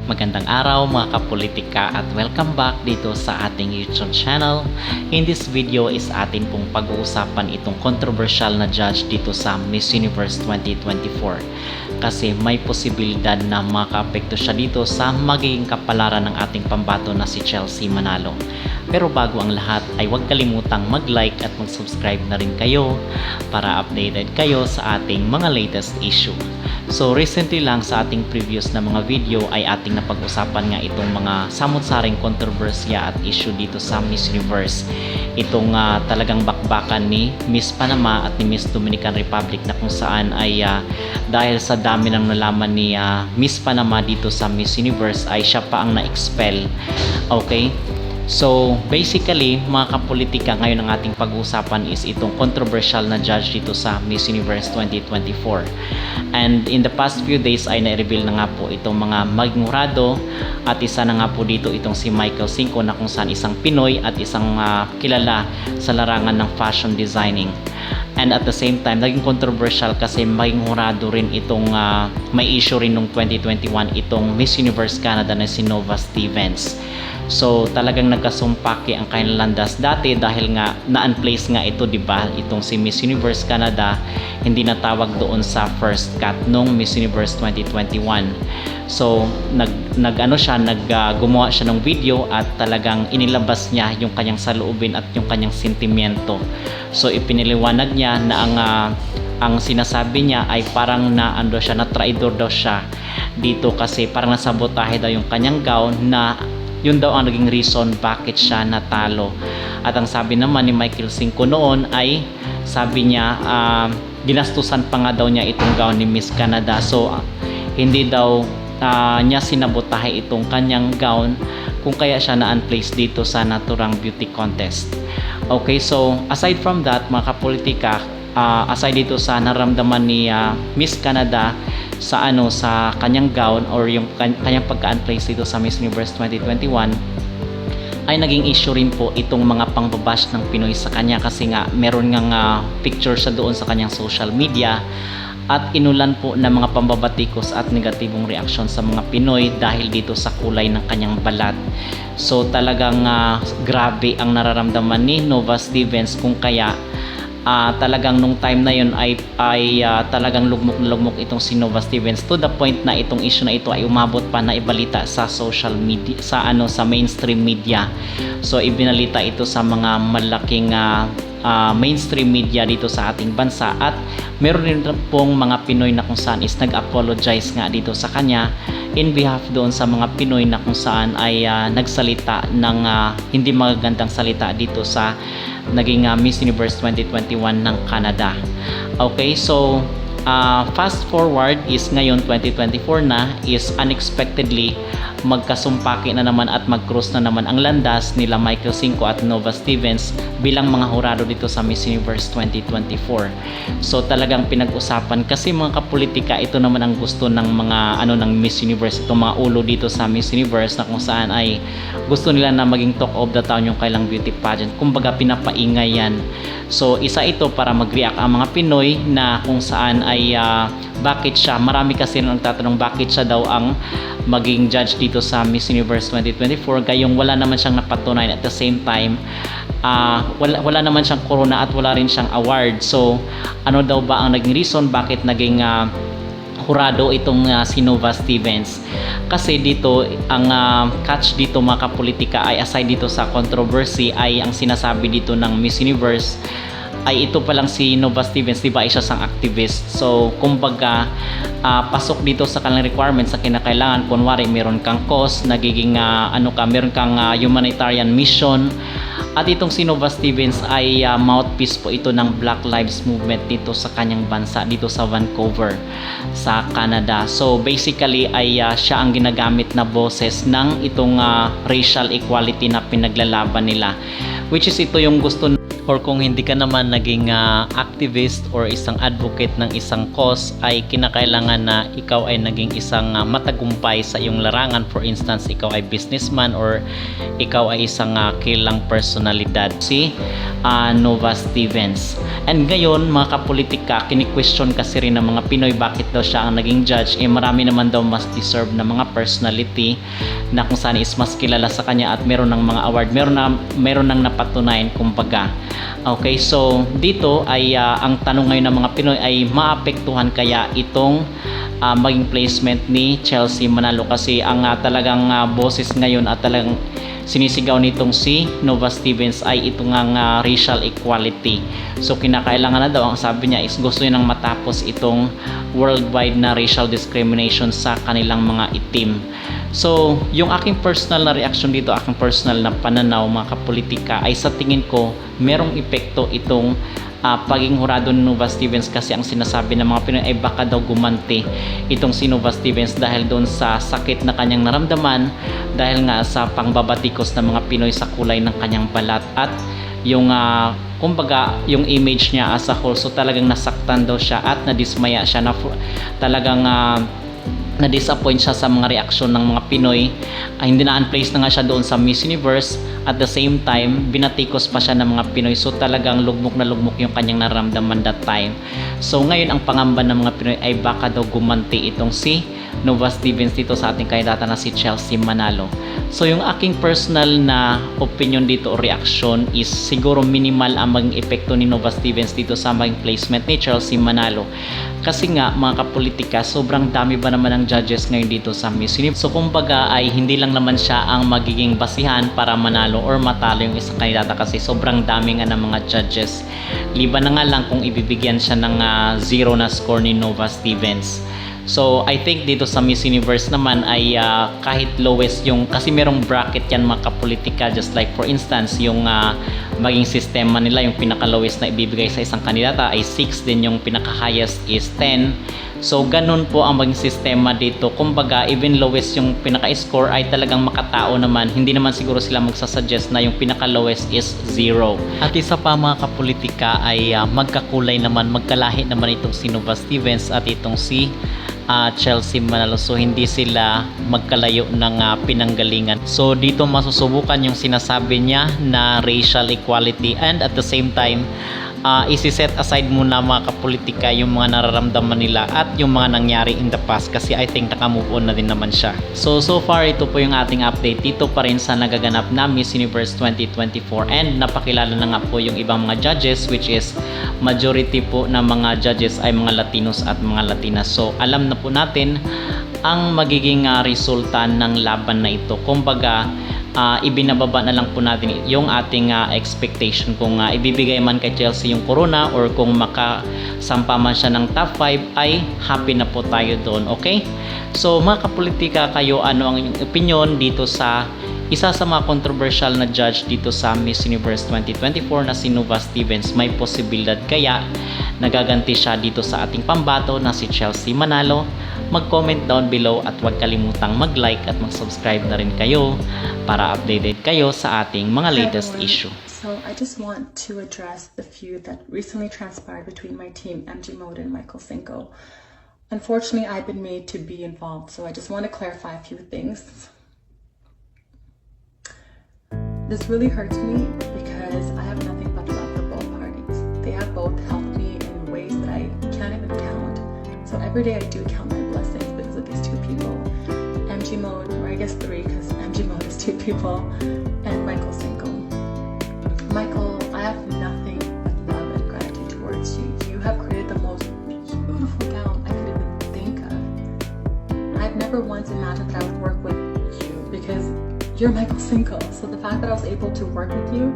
Magandang araw mga kapolitika at welcome back dito sa ating YouTube channel. In this video is atin pong pag-uusapan itong controversial na judge dito sa Miss Universe 2024. Kasi may posibilidad na makaapekto siya dito sa magiging kapalaran ng ating pambato na si Chelsea Manalo. Pero bago ang lahat ay huwag kalimutang mag-like at mag-subscribe na rin kayo para updated kayo sa ating mga latest issue. So recently lang sa ating previous na mga video ay ating napag-usapan nga itong mga samot-saring kontrobersya at issue dito sa Miss Universe. Itong talagang bakbakan ni Miss Panama at ni Miss Dominican Republic na kung saan ay dahil sa dami ng nalaman ni Miss Panama dito sa Miss Universe ay siya pa ang na-expel. Okay? So, basically, mga kapolitika, ngayon ang ating pag-uusapan is itong controversial na judge dito sa Miss Universe 2024. And in the past few days ay na-reveal na nga po itong mga maging hurado at isa na nga po dito itong si Michael Cinco na kung saan isang Pinoy at isang kilala sa larangan ng fashion designing. And at the same time, naging controversial kasi maging hurado rin itong may issue rin nung 2021 itong Miss Universe Canada na si Nova Stevens. So talagang nagkasumpake ang kanilang landas dati dahil nga na-unplace nga ito, 'di ba? Itong si Miss Universe Canada hindi natawag doon sa first cut nung Miss Universe 2021. So gumawa siya ng video at talagang inilabas niya yung kanyang saloobin at yung kanyang sentimiento. So ipiniliwanag niya na ang sinasabi niya ay parang na traidor daw siya dito kasi parang nasabotahe daw yung kanyang gown na yun daw ang naging reason bakit siya natalo. At ang sabi naman ni Michael Cinco noon ay sabi niya ginastusan pa nga daw niya itong gown ni Miss Canada. So hindi daw niya sinabotahe itong kanyang gown kung kaya siya na-unplace dito sa naturang beauty contest. Okay, so aside from that mga kapolitika, aside dito sa naramdaman ni Miss Canada sa kanyang gown or yung kanyang pagka-unplace dito sa Miss Universe 2021 ay naging issue rin po itong mga pangbabash ng Pinoy sa kanya kasi nga meron nga picture siya doon sa kanyang social media at inulan po ng mga pambabatikos at negatibong reaksyon sa mga Pinoy dahil dito sa kulay ng kanyang balat. So talagang grabe ang nararamdaman ni Nova Stevens kung kaya talagang nung time na yun ay talagang lugmok na lugmok itong si Nova Stevens to the point na itong issue na ito ay umabot pa na ibalita sa social media sa mainstream media. So ibinalita ito sa mga malaking mainstream media dito sa ating bansa at meron rin pong mga Pinoy na kung saan is nag-apologize nga dito sa kanya in behalf doon sa mga Pinoy na kung saan ay nagsalita ng hindi magagandang salita dito sa naging Miss Universe 2021 ng Canada. Okay, so fast forward is ngayon 2024 na is unexpectedly magkasumpaki na naman at mag-cross na naman ang landas nila Michael Cinco at Nova Stevens bilang mga hurado dito sa Miss Universe 2024. So talagang pinag-usapan kasi mga kapolitika ito naman ang gusto ng mga ng Miss Universe, itong mga ulo dito sa Miss Universe na kung saan ay gusto nila na maging talk of the town yung kailang beauty pageant. Kumbaga pinapaingay yan. So isa ito para mag-react ang mga Pinoy na kung saan ay bakit siya, marami kasi nang nagtatanong bakit siya daw ang maging judge dito sa Miss Universe 2024 gayong wala naman siyang napatunayan at the same time wala naman siyang corona at wala rin siyang award. So ano daw ba ang naging reason bakit naging hurado itong si Nova Stevens? Kasi dito ang catch dito mga kapolitika ay aside dito sa controversy ay ang sinasabi dito ng Miss Universe ay ito pa lang si Nova Stevens, di ba, isa sang activist. So kumbaga pasok dito sa kanilang requirements sa kinakailangan. Kunwari meron kang cause, nagiging meron kang humanitarian mission. At itong si Nova Stevens ay mouthpiece po ito ng Black Lives Movement dito sa kanyang bansa, dito sa Vancouver, sa Canada. So basically ay siya ang ginagamit na boses ng itong racial equality na pinaglalaban nila, which is ito yung gusto. Or kung hindi ka naman naging activist or isang advocate ng isang cause ay kinakailangan na ikaw ay naging isang matagumpay sa iyong larangan. For instance, ikaw ay businessman or ikaw ay isang kilalang personalidad. Nova Stevens. And ngayon mga kapolitika, kini-question kasi rin ng mga Pinoy bakit daw siya ang naging judge. Marami naman daw mas deserve na mga personality na kung saan is mas kilala sa kanya at meron ng mga award, meron nang napatunayan kumbaga. Okay, so dito ay ang tanong ngayon ng mga Pinoy ay maapektuhan kaya itong maging placement ni Chelsea Manalo, kasi ang talagang boses ngayon at talagang sinisigaw nitong si Nova Stevens ay ito nga racial equality. So kinakailangan na daw, ang sabi niya is gusto niya nang matapos itong worldwide na racial discrimination sa kanilang mga itim. So yung aking personal na reaction dito, aking personal na pananaw mga kapolitika, ay sa tingin ko merong epekto itong paging hurado ni Nova Stevens, kasi ang sinasabi ng mga Pinoy ay baka daw gumanti itong si Nova Stevens dahil doon sa sakit na kanyang naramdaman dahil nga sa pangbabatikos ng mga Pinoy sa kulay ng kanyang balat at yung kumbaga yung image niya as a whole. So talagang nasaktan daw siya at nadismaya siya na talagang na-disappoint siya sa mga reaksyon ng mga Pinoy. Hindi na-unplace na nga siya doon sa Miss Universe. At the same time, binatikos pa siya ng mga Pinoy. So talagang lugmok na lugmok yung kanyang nararamdaman that time. So ngayon ang pangamba ng mga Pinoy ay baka daw gumanti itong si Nova Stevens dito sa ating kandidata na si Chelsea Manalo. So yung aking personal na opinion dito o reaction is siguro minimal ang maging epekto ni Nova Stevens dito sa maging placement ni Chelsea Manalo. Kasi nga mga kapolitika, sobrang dami ba naman ang judges ngayon dito sa Miss Universe. So kumbaga ay hindi lang naman siya ang magiging basihan para manalo or matalo yung isang kandidata, kasi sobrang dami nga ng mga judges. Liban na nga lang kung ibibigyan siya ng 0 na score ni Nova Stevens. So I think dito sa Miss Universe naman ay kahit lowest yung, kasi merong bracket yan mga kapolitika, just like for instance yung maging sistema nila, yung pinaka lowest na ibibigay sa isang kandidata ay 6, din yung pinaka highest is 10. So ganun po ang maging sistema dito. Kumbaga even lowest yung pinaka score ay talagang makatao naman, hindi naman siguro sila magsasuggest na yung pinaka lowest is 0. At isa pa mga kapolitika ay magkakulay naman, magkalahi naman itong si Nova Stevens at itong si Chelsea Manalo. So hindi sila magkalayo ng pinanggalingan. So dito masusubukan yung sinasabi niya na racial equality, and at the same time isi-set aside muna mga kapolitika yung mga nararamdaman nila at yung mga nangyari in the past, kasi I think naka-move on na din naman siya. So far ito po yung ating update dito pa rin sa nagaganap na Miss Universe 2024, and napakilala na nga po yung ibang mga judges, which is majority po na mga judges ay mga Latinos at mga Latinas. So alam na po natin ang magiging resulta ng laban na ito. Kumbaga ibinababa na lang po natin yung ating expectation kung ibibigay man kay Chelsea yung corona or kung makasampa man siya ng top 5 ay happy na po tayo doon. Okay? So mga kapolitika, kayo ano ang inyong opinion dito sa isa sa mga controversial na judge dito sa Miss Universe 2024 na si Nova Stevens? May posibilidad kaya nagaganti siya dito sa ating pambato na si Chelsea Manalo? Mag-comment down below at huwag kalimutang mag-like at mag-subscribe na rin kayo para updated kayo sa ating mga latest issue. So I just want to address the feud that recently transpired between my team, MG Mode and Michael Cinco. Unfortunately, I've been made to be involved, so I just want to clarify a few things. This really hurts me because I have nothing but love for both parties. They have both helped me in ways that I can't even count. So every day I do count my blessings because of these two people. MG Mode, or I guess 3 because MG Mode is 2 people, and Michael Cinco. Michael, I have nothing but love and gratitude towards you. You have created the most beautiful gown I could even think of. I've never once imagined that I would work with you because you're Michael Cinco. So the fact that I was able to work with you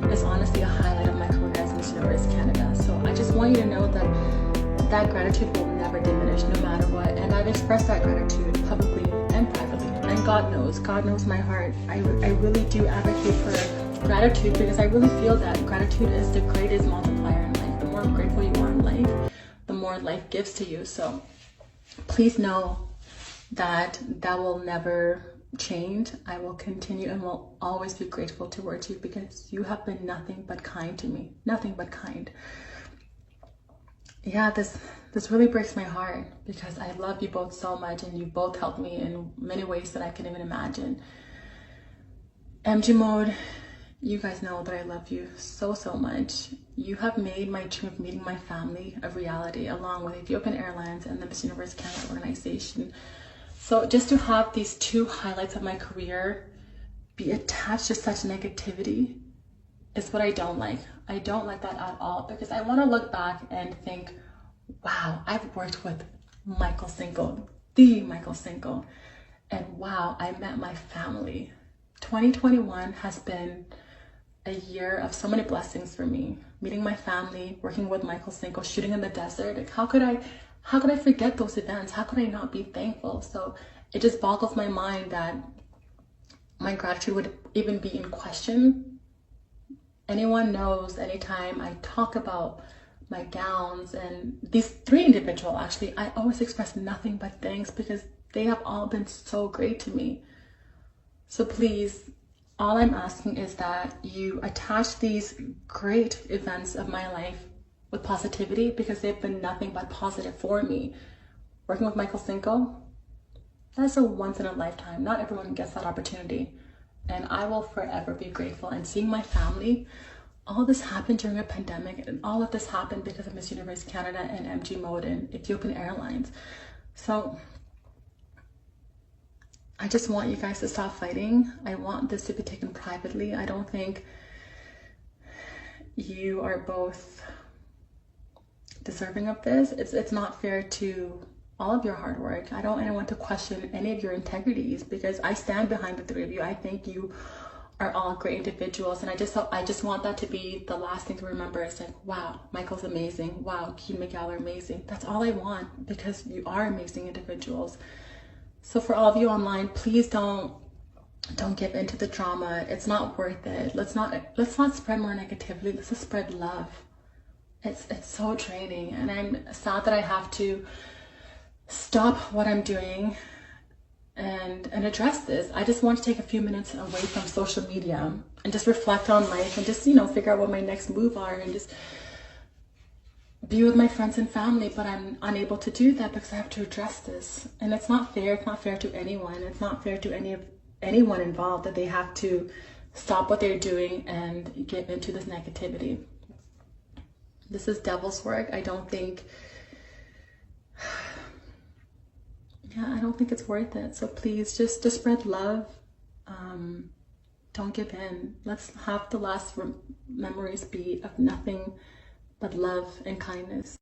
is honestly a highlight of my career as Miss Universe Canada. So I just want you to know that that gratitude will never diminish no matter what, and I've expressed that gratitude publicly and privately, and God knows my heart. I really do advocate for gratitude because I really feel that gratitude is the greatest multiplier in life. The more grateful you are in life, the more life gives to you. So please know that that will never change. I will continue and will always be grateful towards you because you have been nothing but kind to me, nothing but kind. Yeah, this really breaks my heart because I love you both so much and you both helped me in many ways that I can even imagine. MG Mode, You guys know that I love you so, so much. You have made my dream of meeting my family a reality, along with Ethiopian Airlines and the Miss Universe Canada organization. So just to have these two highlights of my career be attached to such negativity is what I don't like. I don't like that at all, because I want to look back and think, wow, I've worked with Michael Cinco, the Michael Cinco, and wow, I met my family. 2021 has been a year of so many blessings for me. Meeting my family, working with Michael Cinco, shooting in the desert. Like, how could I forget those events? How could I not be thankful? So it just boggles my mind that my gratitude would even be in question. Anyone knows, anytime I talk about my gowns and these three individuals, actually, I always express nothing but thanks, because they have all been so great to me. So please, all I'm asking is that you attach these great events of my life with positivity, because they've been nothing but positive for me. Working with Michael Cinco, that's a once in a lifetime. Not everyone gets that opportunity. And I will forever be grateful. And seeing my family, all this happened during a pandemic, and all of this happened because of Miss Universe Canada and MG Mode and Ethiopian Airlines. So I just want you guys to stop fighting. I want this to be taken privately. I don't think you are both deserving of this. It's not fair to all of your hard work. I don't want to question any of your integrities, because I stand behind the three of you. I think you are all great individuals, and I just want that to be the last thing to remember. It's like, wow, Michael's amazing. Wow, Keane McGowl are amazing. That's all I want, because you are amazing individuals. So for all of you online, please don't give into the drama. It's not worth it. Let's not spread more negativity. Let's just spread love. It's so draining, and I'm sad that I have to stop what I'm doing and address this. I just want to take a few minutes away from social media and just reflect on life, and just, figure out what my next move are, and just be with my friends and family. But I'm unable to do that because I have to address this, and it's not fair. It's not fair to anyone. It's not fair to anyone involved that they have to stop what they're doing and give into this negativity. This is devil's work. I don't think it's worth it. So please just spread love. Don't give in. Let's have the last memories be of nothing but love and kindness.